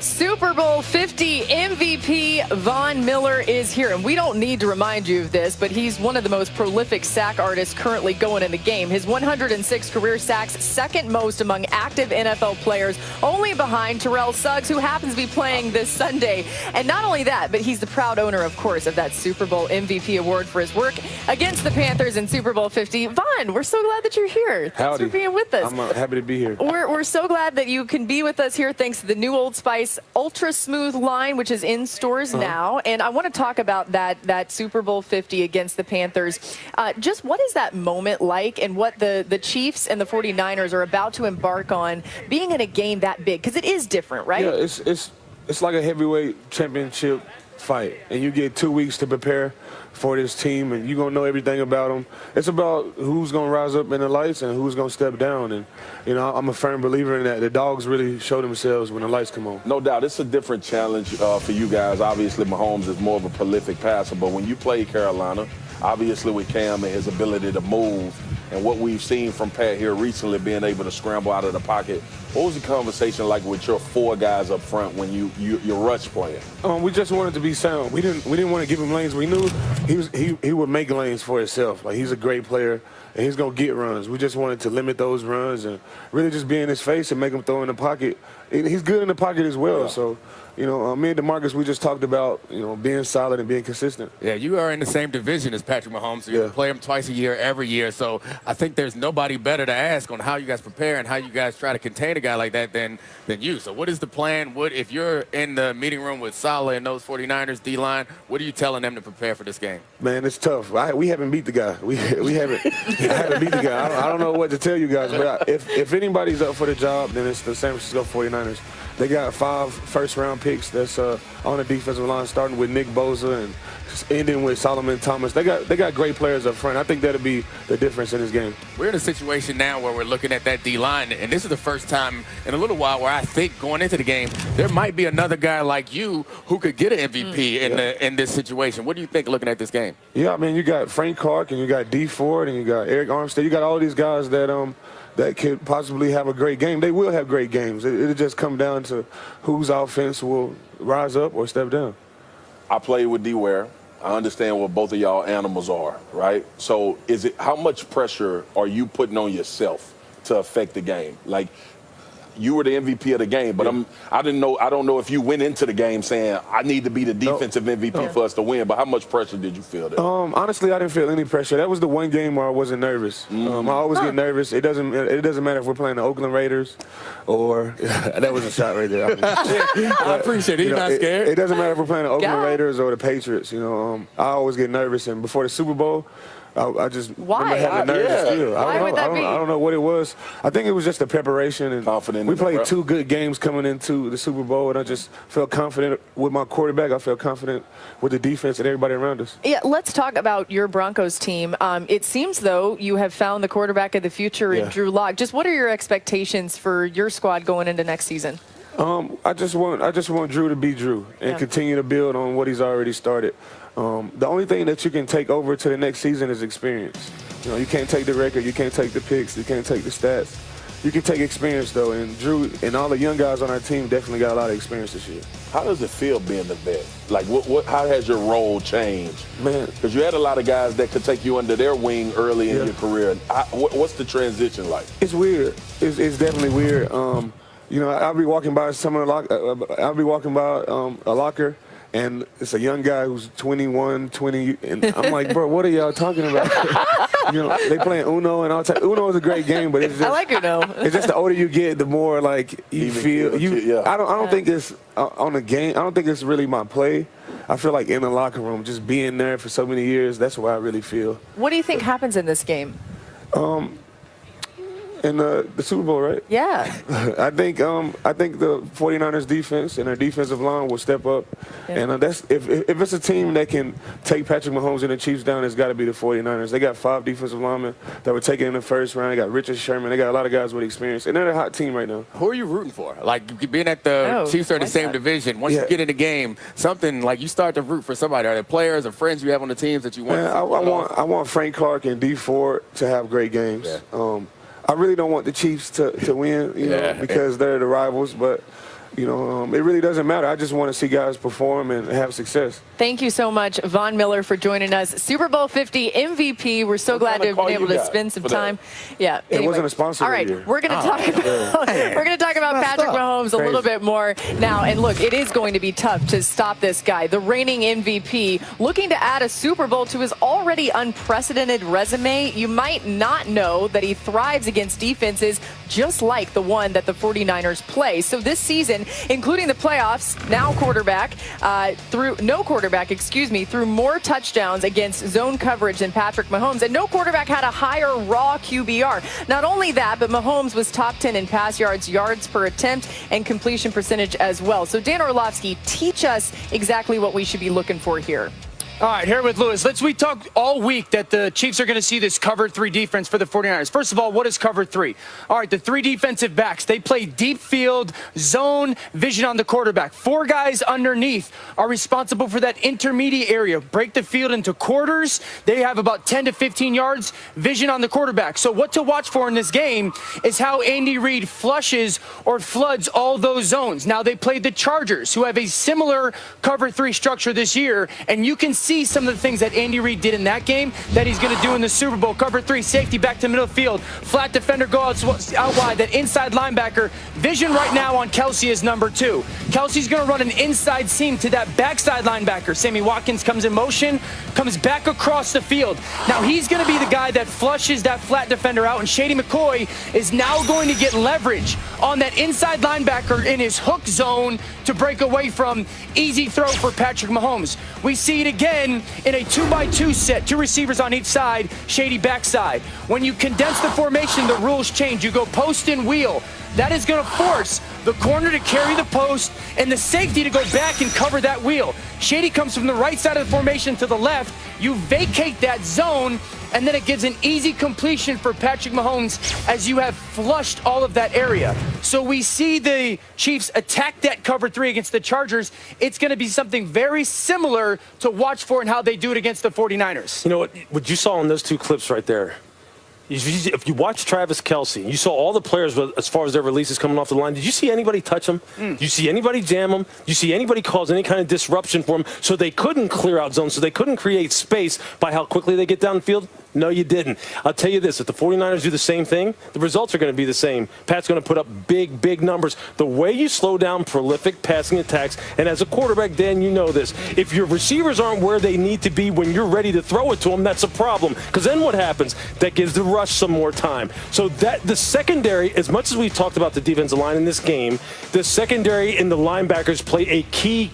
Super Bowl 50 MVP Von Miller is here. And we don't need to remind you of this, but he's one of the most prolific sack artists currently going in the game. His 106 career sacks, second most among active NFL players, only behind Terrell Suggs, who happens to be playing this Sunday. And not only that, but he's the proud owner, of course, of that Super Bowl MVP award for his work against the Panthers in Super Bowl 50. Von, we're so glad that you're here. Thanks for being with us. I'm happy to be here. We're so glad that you can be with us here thanks to the new Old Spice Ultra Smooth line, which is in stores now. And I want to talk about that Super Bowl 50 against the Panthers. Just what is that moment like, and what the Chiefs and the 49ers are about to embark on being in a game that big? Because it is different, right? Yeah, it's like a heavyweight championship fight, and you get 2 weeks to prepare for this team, and you're going to know everything about them. It's about who's going to rise up in the lights and who's going to step down. And, you know, I'm a firm believer in that. The dogs really show themselves when the lights come on. No doubt. It's a different challenge for you guys. Obviously, Mahomes is more of a prolific passer, but when you play Carolina, obviously with Cam and his ability to move, and what we've seen from Pat here recently, being able to scramble out of the pocket, what was the conversation like with your four guys up front when your rush playing? We just wanted to be sound. We didn't want to give him lanes. We knew he would make lanes for himself. Like, he's a great player, and he's gonna get runs. We just wanted to limit those runs and really just be in his face and make him throw in the pocket. He's good in the pocket as well. Yeah. So, you know, me and DeMarcus, we just talked about, you know, being solid and being consistent. Yeah, you are in the same division as Patrick Mahomes. So you play him twice a year, every year. So I think there's nobody better to ask on how you guys prepare and how you guys try to contain a guy like that than you. So what is the plan? What if you're in the meeting room with Saleh and those 49ers D-line, what are you telling them to prepare for this game? Man, it's tough. We haven't beat the guy. We haven't. I haven't beat the guy. I don't know what to tell you guys, but if anybody's up for the job, then it's the San Francisco 49ers. They got 5 first-round picks that's on the defensive line, starting with Nick Bosa and ending with Solomon Thomas. They got great players up front. I think that'll be the difference in this game. We're in a situation now where we're looking at that D-line, and this is the first time in a little while where I think going into the game, there might be another guy like you who could get an MVP in this situation. What do you think looking at this game? Yeah, I mean, you got Frank Clark, and you got D Ford, and you got Eric Armstead. You got all these guys that could possibly have a great game. They will have great games. It'll just come down to whose offense will rise up or step down. I played with D-Ware. I understand what both of y'all animals are, right? So how much pressure are you putting on yourself to affect the game? Like, you were the MVP of the game, but I don't know if you went into the game saying, I need to be the defensive MVP for us to win, but how much pressure did you feel there? Honestly, I didn't feel any pressure. That was the one game where I wasn't nervous. I always get nervous. It doesn't matter if we're playing the Oakland Raiders or that was a shot right there. I appreciate it. You're not scared? It doesn't matter if we're playing the Oakland Raiders or the Patriots. You know, I always get nervous, and before the Super Bowl, I just remember having nervous feel. Why would that be? I don't know what it was. I think it was just the preparation and confident. We played 2 good games coming into the Super Bowl, and I just felt confident with my quarterback. I felt confident with the defense and everybody around us. Yeah, let's talk about your Broncos team. It seems, though, you have found the quarterback of the future in Drew Lock. Just what are your expectations for your squad going into next season? I just want Drew to be Drew and continue to build on what he's already started. The only thing that you can take over to the next season is experience. You know, you can't take the record, you can't take the picks, you can't take the stats. You can take experience, though, and Drew and all the young guys on our team definitely got a lot of experience this year. How does it feel being the vet? Like, how has your role changed? Man. Because you had a lot of guys that could take you under their wing early in your career. What's the transition like? It's weird. It's definitely weird. You know, I'll be walking by a locker, and it's a young guy who's 21, 20, and I'm like, bro, what are y'all talking about? You know, they playing Uno and all that. Uno is a great game, but it's just, I like Uno. It's just the older you get, the more like you feel. I don't think it's on the game. I don't think it's really my play. I feel like in the locker room, just being there for so many years, that's what I really feel. What do you think happens in this game? In the Super Bowl, right? Yeah. I think the 49ers defense and their defensive line will step up. Yeah. And that's if it's a team that can take Patrick Mahomes and the Chiefs down, it's got to be the 49ers. They got 5 defensive linemen that were taken in the first round. They got Richard Sherman. They got a lot of guys with experience. And they're a hot team right now. Who are you rooting for? Like, being at the Chiefs are in the same division. Once you get in the game, something like you start to root for somebody. Are there players or friends you have on the teams that you want? Man, I want Frank Clark and D Ford to have great games. Yeah. I really don't want the Chiefs to win, you know, because they're the rivals. But You know, it really doesn't matter. I just want to see guys perform and have success. Thank you so much, Von Miller, for joining us. Super Bowl 50 MVP. We're so glad to have been able to spend some time. Yeah. It wasn't a sponsor. All right, we're going to talk about Patrick Mahomes a little bit more now. And look, it is going to be tough to stop this guy, the reigning MVP, looking to add a Super Bowl to his already unprecedented resume. You might not know that he thrives against defenses just like the one that the 49ers play. So this season, including the playoffs, through more touchdowns against zone coverage than Patrick Mahomes, and no quarterback had a higher raw QBR. Not only that, but Mahomes was top 10 in pass yards, yards per attempt, and completion percentage as well. So Dan Orlovsky, teach us exactly what we should be looking for here. All right, here with Louis. We talked all week that the Chiefs are going to see this cover 3 defense for the 49ers. First of all, what is cover 3? All right, the 3 defensive backs, they play deep field, zone, vision on the quarterback. 4 guys underneath are responsible for that intermediate area. Break the field into quarters. They have about 10 to 15 yards, vision on the quarterback. So what to watch for in this game is how Andy Reid flushes or floods all those zones. Now, they played the Chargers, who have a similar cover 3 structure this year, and you can see some of the things that Andy Reid did in that game that he's going to do in the Super Bowl. Cover 3, safety back to middle field, flat defender go out wide, that inside linebacker. Vision right now on Kelsey is number 2. Kelsey's going to run an inside seam to that backside linebacker. Sammy Watkins comes in motion, comes back across the field. Now he's going to be the guy that flushes that flat defender out, and Shady McCoy is now going to get leverage on that inside linebacker in his hook zone to break away from. Easy throw for Patrick Mahomes. We see it again in a 2x2 set, 2 receivers on each side, Shady backside. When you condense the formation, the rules change. You go post and wheel. That is going to force the corner to carry the post and the safety to go back and cover that wheel. Shady comes from the right side of the formation to the left. You vacate that zone, and then it gives an easy completion for Patrick Mahomes as you have flushed all of that area. So we see the Chiefs attack that cover 3 against the Chargers. It's going to be something very similar to watch for and how they do it against the 49ers. You know what you saw in those 2 clips right there? If you watch Travis Kelce, you saw all the players as far as their releases coming off the line. Did you see anybody touch them? Did you see anybody jam them? Did you see anybody cause any kind of disruption for them so they couldn't clear out zones, so they couldn't create space by how quickly they get downfield? No, you didn't. I'll tell you this, if the 49ers do the same thing, the results are going to be the same. Pat's going to put up big, big numbers. The way you slow down prolific passing attacks, and as a quarterback, Dan, you know this, if your receivers aren't where they need to be when you're ready to throw it to them, that's a problem. Because then what happens? That gives the rush some more time. So that the secondary, as much as we've talked about the defensive line in this game, the secondary and the linebackers play a key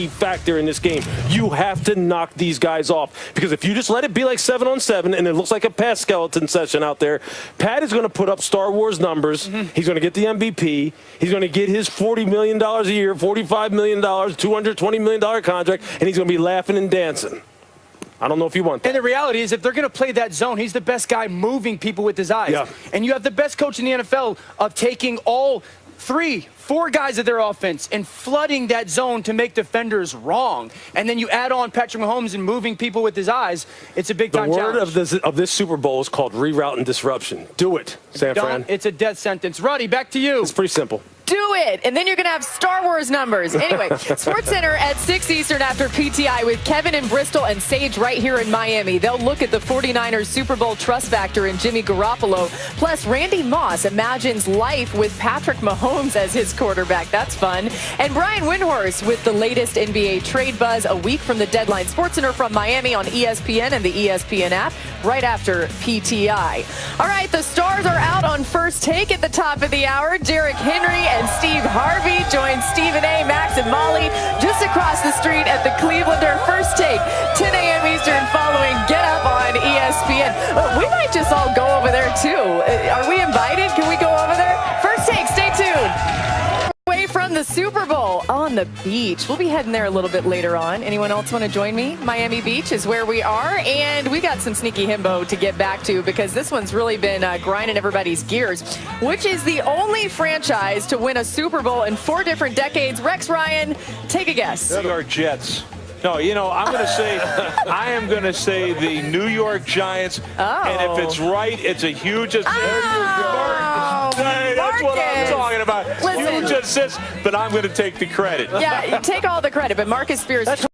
factor in this game. You have to knock these guys off. Because if you just let it be like 7-on-7 and it looks like a pass skeleton session out there, Pat is going to put up Star Wars numbers. He's going to get the MVP. He's going to get his $40 million a year, $45 million, $220 million contract, and he's going to be laughing and dancing. I don't know if you want that. And the reality is, if they're going to play that zone, he's the best guy moving people with his eyes. Yeah. And you have the best coach in the NFL of taking all 3-4 guys of their offense and flooding that zone to make defenders wrong. And then you add on Patrick Mahomes and moving people with his eyes. It's a big-time challenge. The word of this Super Bowl is called reroute and disruption. Do it, San Fran. It's a death sentence. Roddy, back to you. It's pretty simple. Do it, and then you're going to have Star Wars numbers. Anyway, SportsCenter at 6 Eastern after PTI with Kevin in Bristol and Sage right here in Miami. They'll look at the 49ers Super Bowl trust factor in Jimmy Garoppolo. Plus, Randy Moss imagines life with Patrick Mahomes as his quarterback. That's fun. And Brian Windhorst with the latest NBA trade buzz a week from the deadline. SportsCenter from Miami on ESPN and the ESPN app right after PTI. All right, the stars are out on First Take at the top of the hour. Derrick Henry and Steve Harvey join Stephen A., Max, and Molly just across the street at the Clevelander. First Take, 10 a.m. Eastern, following Get Up on ESPN. We might just all go over there, too. Are we invited? Can we go over there? First Take, stay tuned. Away from the Super Bowl on the beach. We'll be heading there a little bit later on. Anyone else want to join me? Miami Beach is where we are, and we got some sneaky himbo to get back to because this one's really been grinding everybody's gears. Which is the only franchise to win a Super Bowl in 4 different decades? Rex Ryan, take a guess. New York Jets. No, you know, I am going to say the New York Giants. Oh. And if it's right, it's a huge. Oh, That's what I'm talking about Listen. you just says, but I'm going to take the credit. Yeah, take all the credit, but Marcus Spears.